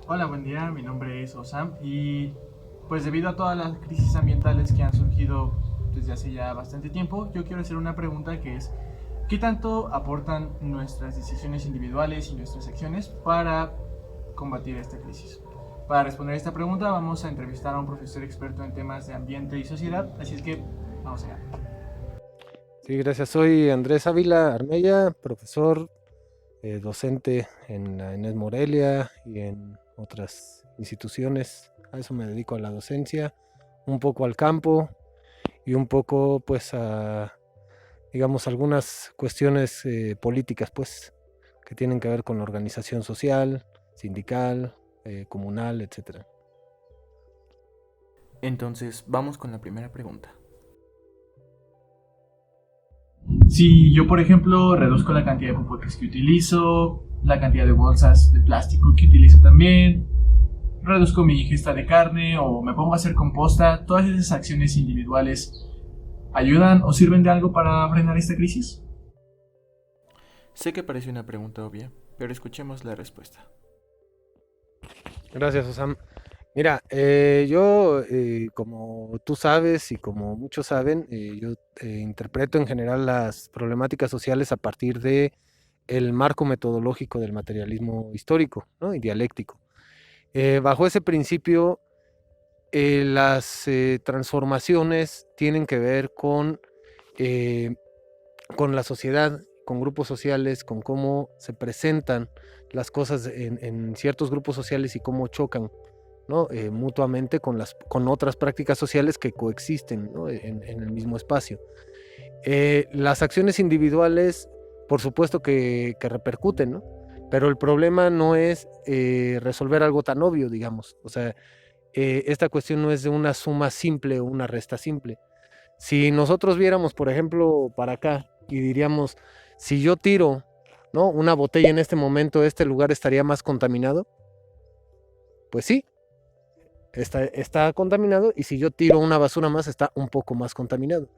Hola, buen día. Mi nombre es Osam y pues debido a todas las crisis ambientales que han surgido desde hace ya bastante tiempo, yo quiero hacer una pregunta que es ¿qué tanto aportan nuestras decisiones individuales y nuestras acciones para combatir esta crisis? Para responder esta pregunta vamos a entrevistar a un profesor experto en temas de ambiente y sociedad, así es que vamos allá. Sí, gracias. Soy Andrés Ávila Armella, profesor, docente en la ENES Morelia y en otras instituciones. A eso me dedico, a la docencia, un poco al campo y un poco pues a, digamos, algunas cuestiones políticas pues que tienen que ver con la organización social, sindical, comunal, etcétera. Entonces, vamos con la primera pregunta. Si yo, por ejemplo, reduzco la cantidad de popotes que utilizo, la cantidad de bolsas de plástico que utilizo también, reduzco mi ingesta de carne o me pongo a hacer composta, todas esas acciones individuales ayudan o sirven de algo para frenar esta crisis. Sé que parece una pregunta obvia, pero escuchemos la respuesta. Gracias, Osam. Mira, yo, como tú sabes y como muchos saben, yo interpreto en general las problemáticas sociales a partir de el marco metodológico del materialismo histórico, ¿no? Y dialéctico. Bajo ese principio, las transformaciones tienen que ver eh, con la sociedad, con grupos sociales, con cómo se presentan las cosas en ciertos grupos sociales y cómo chocan, ¿no? Mutuamente con otras prácticas sociales que coexisten, ¿no? En el mismo espacio. Las acciones individuales, por supuesto que repercuten, ¿no? Pero el problema no es resolver algo tan obvio, digamos. O sea, esta cuestión no es de una suma simple o una resta simple. Si nosotros viéramos, por ejemplo, para acá y diríamos, si yo tiro, ¿no?, una botella en este momento, este lugar estaría más contaminado. Pues sí, está contaminado, y si yo tiro una basura más, está un poco más contaminado.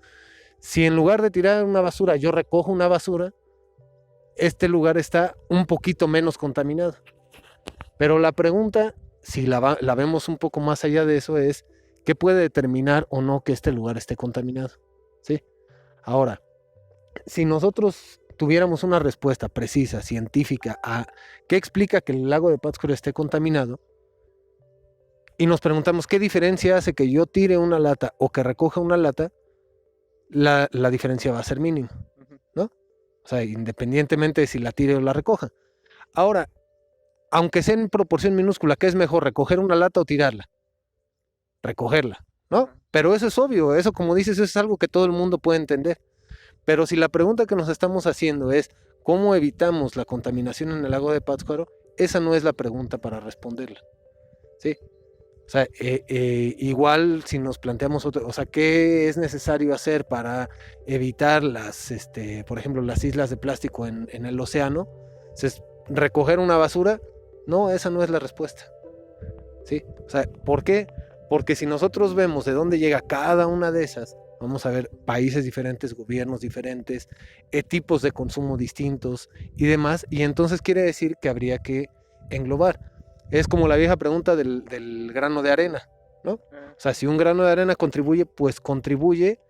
Si en lugar de tirar una basura, yo recojo una basura, este lugar está un poquito menos contaminado. Pero la pregunta, si la vemos un poco más allá de eso, es ¿qué puede determinar o no que este lugar esté contaminado? ¿Sí? Ahora, si nosotros tuviéramos una respuesta precisa, científica, a qué explica que el lago de Pátzcuaro esté contaminado, y nos preguntamos qué diferencia hace que yo tire una lata o que recoja una lata, la diferencia va a ser mínima, ¿no? O sea, independientemente de si la tire o la recoja. Ahora, aunque sea en proporción minúscula, ¿qué es mejor, recoger una lata o tirarla? Recogerla, ¿no? Pero eso es obvio, eso, como dices, eso es algo que todo el mundo puede entender. Pero si la pregunta que nos estamos haciendo es ¿cómo evitamos la contaminación en el lago de Pátzcuaro? Esa no es la pregunta para responderla, ¿sí? O sea, igual si nos planteamos otro, o sea, ¿qué es necesario hacer para evitar por ejemplo, las islas de plástico en el océano? ¿Es recoger una basura? No, esa no es la respuesta, ¿sí? O sea, ¿por qué? Porque si nosotros vemos de dónde llega cada una de esas, vamos a ver países diferentes, gobiernos diferentes, tipos de consumo distintos y demás, y entonces quiere decir que habría que englobar. Es como la vieja pregunta del grano de arena, ¿no? O sea, si un grano de arena contribuye, pues contribuye,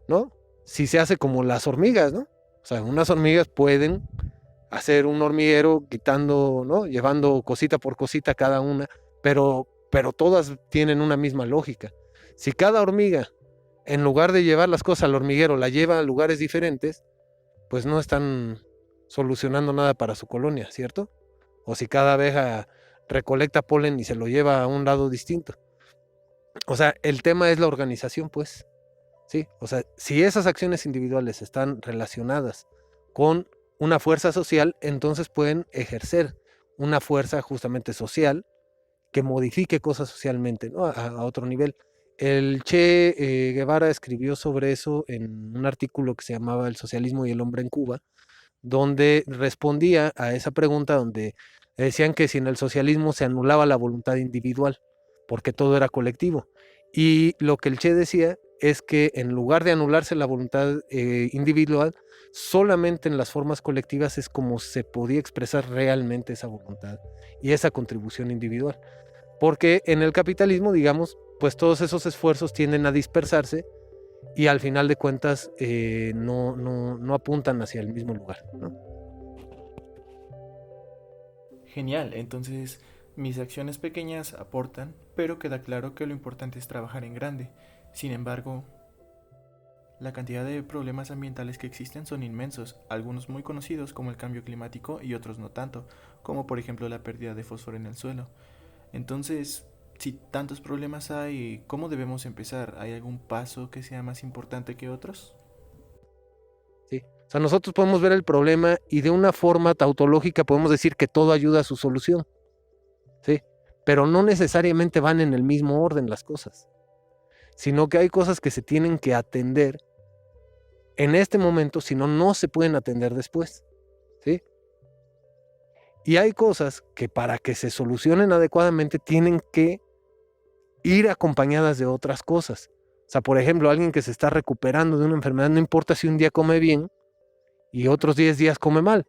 ¿no? Si se hace como las hormigas, ¿no? O sea, unas hormigas pueden hacer un hormiguero quitando, ¿no?, llevando cosita por cosita cada una, pero todas tienen una misma lógica. Si cada hormiga, en lugar de llevar las cosas al hormiguero, la lleva a lugares diferentes, pues no están solucionando nada para su colonia, ¿cierto? O si cada abeja recolecta polen y se lo lleva a un lado distinto. O sea, el tema es la organización, pues, ¿sí? O sea, si esas acciones individuales están relacionadas con una fuerza social, entonces pueden ejercer una fuerza justamente social que modifique cosas socialmente, ¿no? A otro nivel. El Che Guevara escribió sobre eso en un artículo que se llamaba El socialismo y el hombre en Cuba, donde respondía a esa pregunta, donde decían que si en el socialismo se anulaba la voluntad individual, porque todo era colectivo. Y lo que el Che decía es que en lugar de anularse la voluntad individual, solamente en las formas colectivas es como se podía expresar realmente esa voluntad y esa contribución individual. Porque en el capitalismo, digamos, pues todos esos esfuerzos tienden a dispersarse y al final de cuentas no apuntan hacia el mismo lugar, ¿no? Genial, entonces mis acciones pequeñas aportan, pero queda claro que lo importante es trabajar en grande. Sin embargo, la cantidad de problemas ambientales que existen son inmensos, algunos muy conocidos como el cambio climático y otros no tanto, como por ejemplo la pérdida de fósforo en el suelo. Entonces, si tantos problemas hay, ¿cómo debemos empezar? ¿Hay algún paso que sea más importante que otros? ¿Sí? O sea, nosotros podemos ver el problema y de una forma tautológica podemos decir que todo ayuda a su solución, ¿sí? Pero no necesariamente van en el mismo orden las cosas, sino que hay cosas que se tienen que atender en este momento, si no, no se pueden atender después, ¿sí? Y hay cosas que para que se solucionen adecuadamente tienen que ir acompañadas de otras cosas. O sea, por ejemplo, alguien que se está recuperando de una enfermedad, no importa si un día come bien y otros 10 días come mal,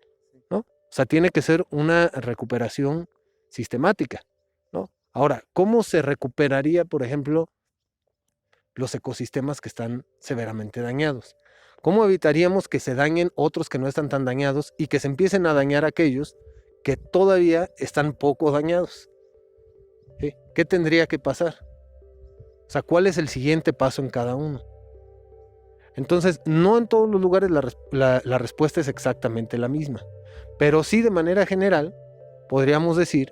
¿no? O sea, tiene que ser una recuperación sistemática, ¿no? Ahora, ¿cómo se recuperaría, por ejemplo, los ecosistemas que están severamente dañados? ¿Cómo evitaríamos que se dañen otros que no están tan dañados y que se empiecen a dañar aquellos que todavía están poco dañados? ¿Sí? ¿Qué tendría que pasar? O sea, ¿cuál es el siguiente paso en cada uno? Entonces, no en todos los lugares la respuesta es exactamente la misma, pero sí de manera general podríamos decir,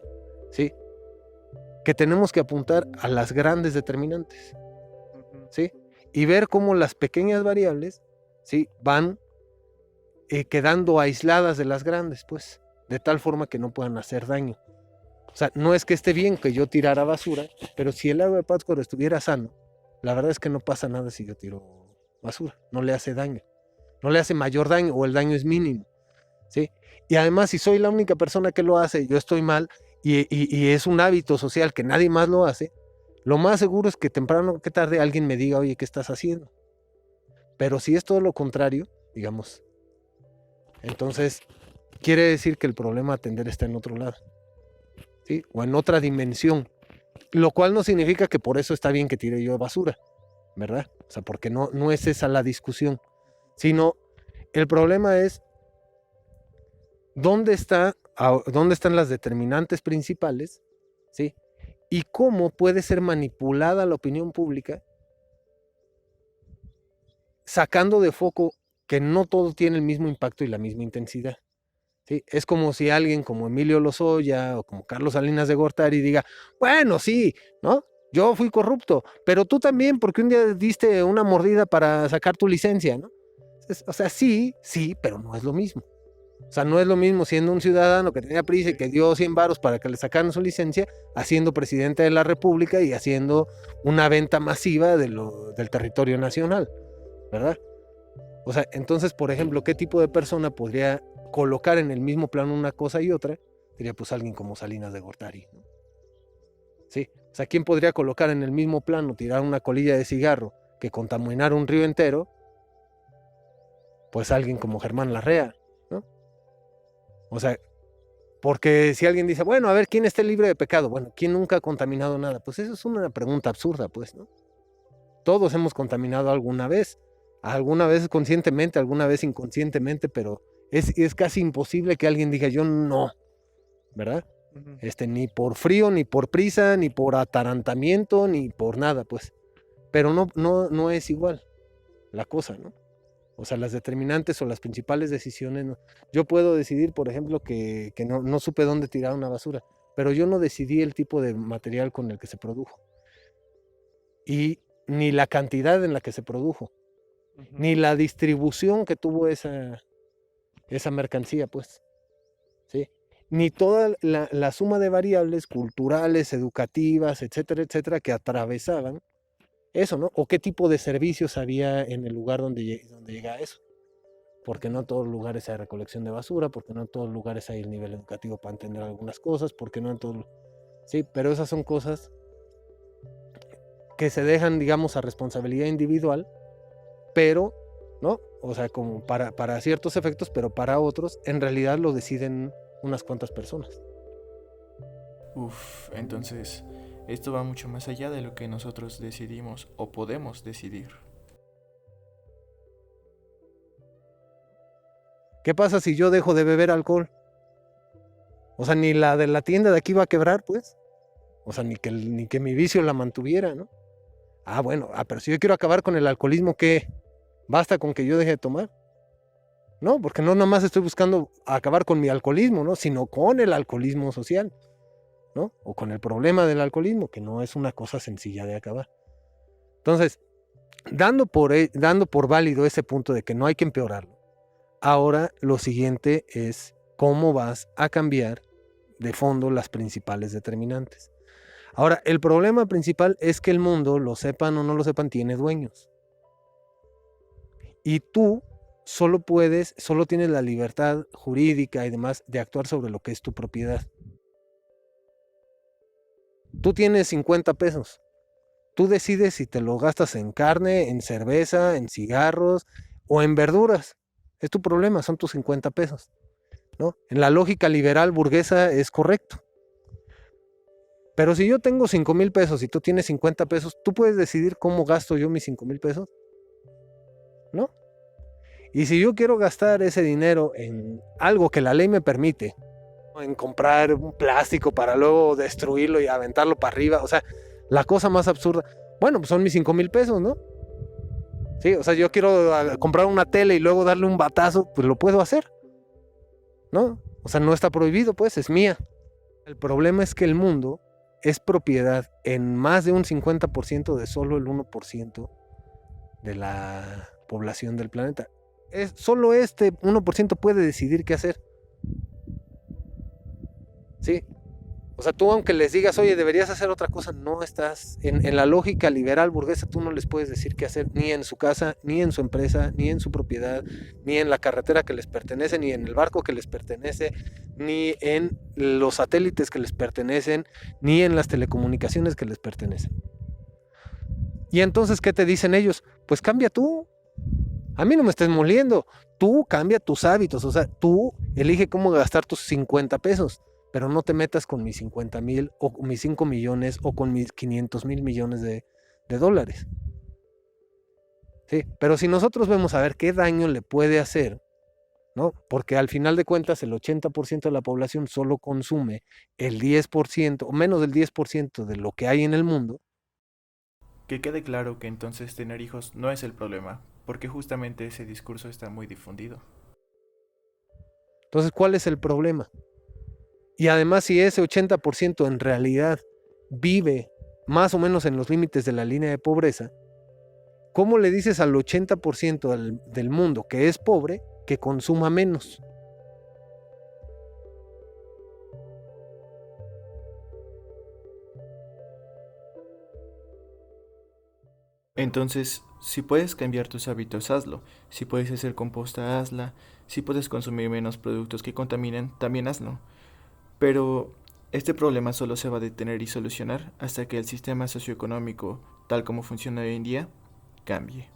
¿sí?, que tenemos que apuntar a las grandes determinantes, ¿sí?, y ver cómo las pequeñas variables, ¿sí?, van quedando aisladas de las grandes, pues, de tal forma que no puedan hacer daño. O sea, no es que esté bien que yo tirara basura, pero si el lago de Pátzcuaro estuviera sano, la verdad es que no pasa nada si yo tiro basura, no le hace daño, no le hace mayor daño o el daño es mínimo, ¿sí? Y además, si soy la única persona que lo hace, yo estoy mal y es un hábito social que nadie más lo hace, lo más seguro es que temprano que tarde alguien me diga, oye, ¿qué estás haciendo? Pero si es todo lo contrario, digamos, entonces quiere decir que el problema a atender está en otro lado, ¿sí? O en otra dimensión, lo cual no significa que por eso está bien que tire yo basura, ¿verdad? O sea, porque no es esa la discusión, sino el problema es dónde están las determinantes principales, ¿sí? Y cómo puede ser manipulada la opinión pública sacando de foco que no todo tiene el mismo impacto y la misma intensidad. ¿Sí? Es como si alguien como Emilio Lozoya o como Carlos Salinas de Gortari diga, bueno, sí, ¿no? Yo fui corrupto, pero tú también, porque un día diste una mordida para sacar tu licencia, ¿no? O sea, sí, pero no es lo mismo. O sea, no es lo mismo siendo un ciudadano que tenía prisa y que dio 100 varos para que le sacaran su licencia, haciendo presidente de la República y haciendo una venta masiva del territorio nacional, ¿verdad? O sea, entonces, por ejemplo, ¿qué tipo de persona podría colocar en el mismo plano una cosa y otra? Diría, pues alguien como Salinas de Gortari, ¿no? Sí, o sea, ¿quién podría colocar en el mismo plano, tirar una colilla de cigarro que contaminar un río entero? Pues alguien como Germán Larrea, ¿no? O sea, porque si alguien dice, bueno, a ver, ¿quién está libre de pecado? Bueno, ¿quién nunca ha contaminado nada? Pues eso es una pregunta absurda, pues, ¿no? Todos hemos contaminado alguna vez conscientemente, alguna vez inconscientemente, pero es casi imposible que alguien diga yo no, ¿verdad? Ni por frío, ni por prisa, ni por atarantamiento, ni por nada, pues. Pero no es igual la cosa, ¿no? O sea, las determinantes o las principales decisiones. No. Yo puedo decidir, por ejemplo, que no supe dónde tirar una basura, pero yo no decidí el tipo de material con el que se produjo. Y ni la cantidad en la que se produjo, ni la distribución que tuvo esa mercancía, pues, ¿sí? Ni toda la suma de variables culturales, educativas, etcétera, etcétera, que atravesaban eso, ¿no? O qué tipo de servicios había en el lugar donde llega eso. Porque no en todos los lugares hay recolección de basura, porque no en todos los lugares hay el nivel educativo para entender algunas cosas, porque no en todos... Sí, pero esas son cosas que se dejan, digamos, a responsabilidad individual, pero, ¿no? O sea, como para ciertos efectos, pero para otros, en realidad lo deciden unas cuantas personas. Uf, entonces esto va mucho más allá de lo que nosotros decidimos o podemos decidir. ¿Qué pasa si yo dejo de beber alcohol? O sea, ni la de la tienda de aquí va a quebrar, pues. O sea, ni que mi vicio la mantuviera, ¿no? Ah, bueno, pero si yo quiero acabar con el alcoholismo, ¿qué? ¿Basta con que yo deje de tomar? No, porque no nomás estoy buscando acabar con mi alcoholismo, ¿no? Sino con el alcoholismo social, ¿no? O con el problema del alcoholismo, que no es una cosa sencilla de acabar. Entonces, dando por válido ese punto de que no hay que empeorarlo, ahora lo siguiente es cómo vas a cambiar de fondo las principales determinantes. Ahora, el problema principal es que el mundo, lo sepan o no lo sepan, tiene dueños. Y tú solo tienes la libertad jurídica y demás de actuar sobre lo que es tu propiedad. Tú tienes 50 pesos. Tú decides si te lo gastas en carne, en cerveza, en cigarros o en verduras. Es tu problema, son tus 50 pesos, ¿no? En la lógica liberal burguesa es correcto. Pero si yo tengo 5,000 pesos y tú tienes 50 pesos, ¿tú puedes decidir cómo gasto yo mis 5,000 pesos? ¿No? Y si yo quiero gastar ese dinero en algo que la ley me permite, en comprar un plástico para luego destruirlo y aventarlo para arriba, o sea, la cosa más absurda, bueno, pues son mis 5,000 pesos, ¿no? Sí, o sea, yo quiero comprar una tele y luego darle un batazo, pues lo puedo hacer, ¿no? O sea, no está prohibido, pues, es mía. El problema es que el mundo es propiedad en más de un 50% de solo el 1% de la población del planeta. Solo este 1% puede decidir qué hacer. ¿Sí? O sea, tú aunque les digas, oye, deberías hacer otra cosa, no estás en la lógica liberal burguesa, tú no les puedes decir qué hacer, ni en su casa, ni en su empresa, ni en su propiedad, ni en la carretera que les pertenece, ni en el barco que les pertenece, ni en los satélites que les pertenecen, ni en las telecomunicaciones que les pertenecen. Y entonces, ¿qué te dicen ellos? Pues cambia tú. A mí no me estés moliendo. Tú cambia tus hábitos. O sea, tú elige cómo gastar tus 50 pesos. Pero no te metas con mis 50,000 o con mis 5 millones o con mis 500,000 millones de dólares. Sí, pero si nosotros vemos a ver qué daño le puede hacer, ¿no? Porque al final de cuentas el 80% de la población solo consume el 10% o menos del 10% de lo que hay en el mundo. Que quede claro que entonces tener hijos no es el problema, porque justamente ese discurso está muy difundido. Entonces, ¿cuál es el problema? Y además, si ese 80% en realidad vive más o menos en los límites de la línea de pobreza, ¿cómo le dices al 80% del mundo que es pobre que consuma menos? Entonces, si puedes cambiar tus hábitos, hazlo. Si puedes hacer composta, hazla. Si puedes consumir menos productos que contaminen, también hazlo. Pero este problema solo se va a detener y solucionar hasta que el sistema socioeconómico, tal como funciona hoy en día, cambie.